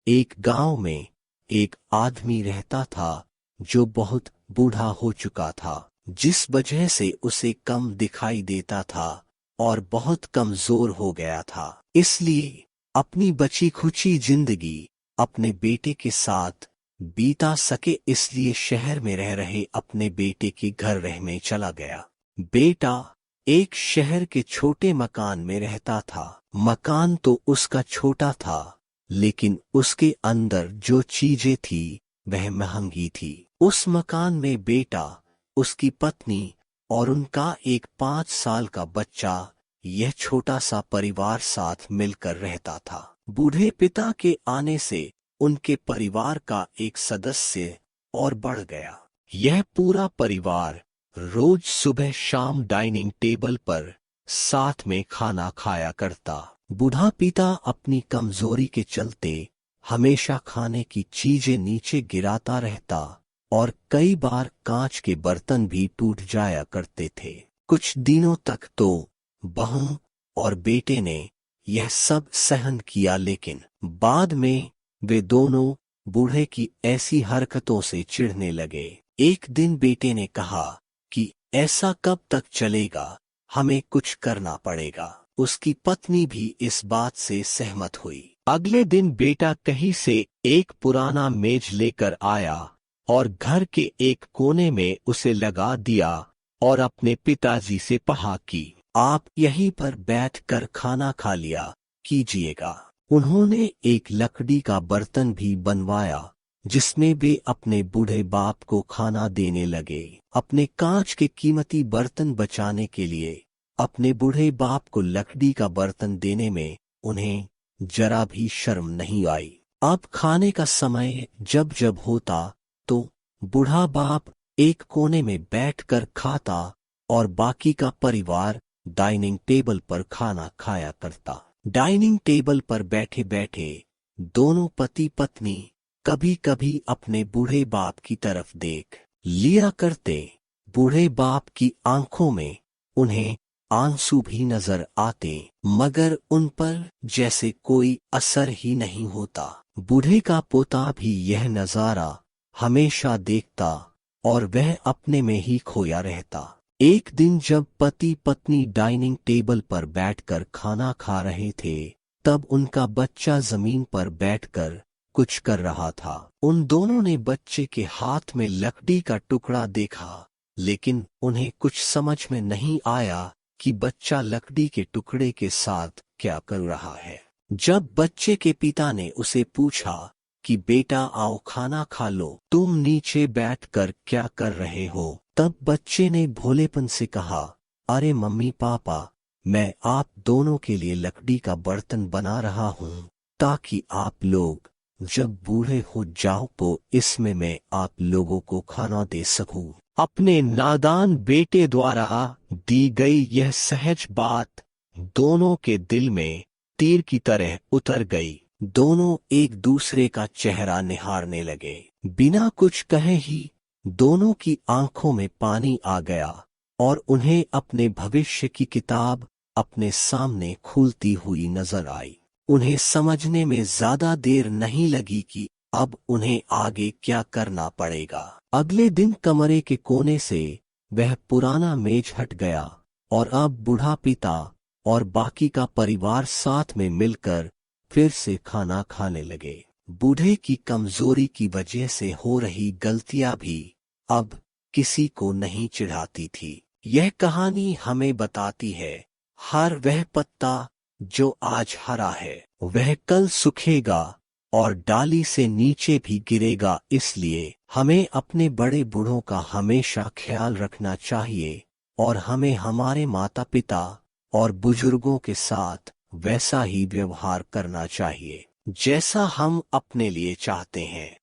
एक गांव में एक आदमी रहता था जो बहुत बूढ़ा हो चुका था, जिस वजह से उसे कम दिखाई देता था और बहुत कमजोर हो गया था। इसलिए अपनी बची खुची जिंदगी अपने बेटे के साथ बीता सके, इसलिए शहर में रह रहे अपने बेटे के घर रहने चला गया। बेटा एक शहर के छोटे मकान में रहता था। मकान तो उसका छोटा था, लेकिन उसके अंदर जो चीजें थी वह महंगी थी। उस मकान में बेटा, उसकी पत्नी और उनका एक 5 साल का बच्चा, यह छोटा सा परिवार साथ मिलकर रहता था। बूढ़े पिता के आने से उनके परिवार का एक सदस्य और बढ़ गया। यह पूरा परिवार रोज सुबह शाम डाइनिंग टेबल पर साथ में खाना खाया करता। बूढ़ा पिता अपनी कमजोरी के चलते हमेशा खाने की चीजें नीचे गिराता रहता और कई बार कांच के बर्तन भी टूट जाया करते थे। कुछ दिनों तक तो बहू और बेटे ने यह सब सहन किया, लेकिन बाद में वे दोनों बूढ़े की ऐसी हरकतों से चिढ़ने लगे। एक दिन बेटे ने कहा कि ऐसा कब तक चलेगा, हमें कुछ करना पड़ेगा। उसकी पत्नी भी इस बात से सहमत हुई। अगले दिन बेटा कहीं से एक पुराना मेज लेकर आया और घर के एक कोने में उसे लगा दिया और अपने पिताजी से कहा कि आप यहीं पर बैठकर खाना खा लिया कीजिएगा। उन्होंने एक लकड़ी का बर्तन भी बनवाया जिसमें वे अपने बूढ़े बाप को खाना देने लगे। अपने कांच के कीमती बर्तन बचाने के लिए अपने बूढ़े बाप को लकड़ी का बर्तन देने में उन्हें जरा भी शर्म नहीं आई। अब खाने का समय जब जब होता तो बूढ़ा बाप एक कोने में बैठकर खाता और बाकी का परिवार डाइनिंग टेबल पर खाना खाया करता। डाइनिंग टेबल पर बैठे बैठे दोनों पति पत्नी कभी कभी अपने बूढ़े बाप की तरफ देख लिया करते। बूढ़े बाप की आंखों में उन्हें आंसू भी नजर आते, मगर उन पर जैसे कोई असर ही नहीं होता। बूढ़े का पोता भी यह नजारा हमेशा देखता और वह अपने में ही खोया रहता। एक दिन जब पति पत्नी डाइनिंग टेबल पर बैठकर खाना खा रहे थे, तब उनका बच्चा जमीन पर बैठकर कुछ कर रहा था। उन दोनों ने बच्चे के हाथ में लकड़ी का टुकड़ा देखा, लेकिन उन्हें कुछ समझ में नहीं आया कि बच्चा लकड़ी के टुकड़े के साथ क्या कर रहा है। जब बच्चे के पिता ने उसे पूछा कि बेटा आओ खाना खा लो, तुम नीचे बैठकर क्या कर रहे हो, तब बच्चे ने भोलेपन से कहा, अरे मम्मी पापा, मैं आप दोनों के लिए लकड़ी का बर्तन बना रहा हूँ ताकि आप लोग जब बूढ़े हो जाओ तो इसमें मैं आप लोगों को खाना दे सकूं। अपने नादान बेटे द्वारा दी गई यह सहज बात दोनों के दिल में तीर की तरह उतर गई। दोनों एक दूसरे का चेहरा निहारने लगे। बिना कुछ कहे ही दोनों की आंखों में पानी आ गया और उन्हें अपने भविष्य की किताब अपने सामने खुलती हुई नजर आई। उन्हें समझने में ज्यादा देर नहीं लगी कि अब उन्हें आगे क्या करना पड़ेगा। अगले दिन कमरे के कोने से वह पुराना मेज हट गया और अब बूढ़ा पिता और बाकी का परिवार साथ में मिलकर फिर से खाना खाने लगे। बूढ़े की कमजोरी की वजह से हो रही गलतियां भी अब किसी को नहीं चिढ़ाती थी। यह कहानी हमें बताती है, हर वह पत्ता जो आज हरा है वह कल सूखेगा और डाली से नीचे भी गिरेगा। इसलिए हमें अपने बड़े बूढ़ों का हमेशा ख्याल रखना चाहिए और हमें हमारे माता पिता और बुजुर्गों के साथ वैसा ही व्यवहार करना चाहिए जैसा हम अपने लिए चाहते हैं।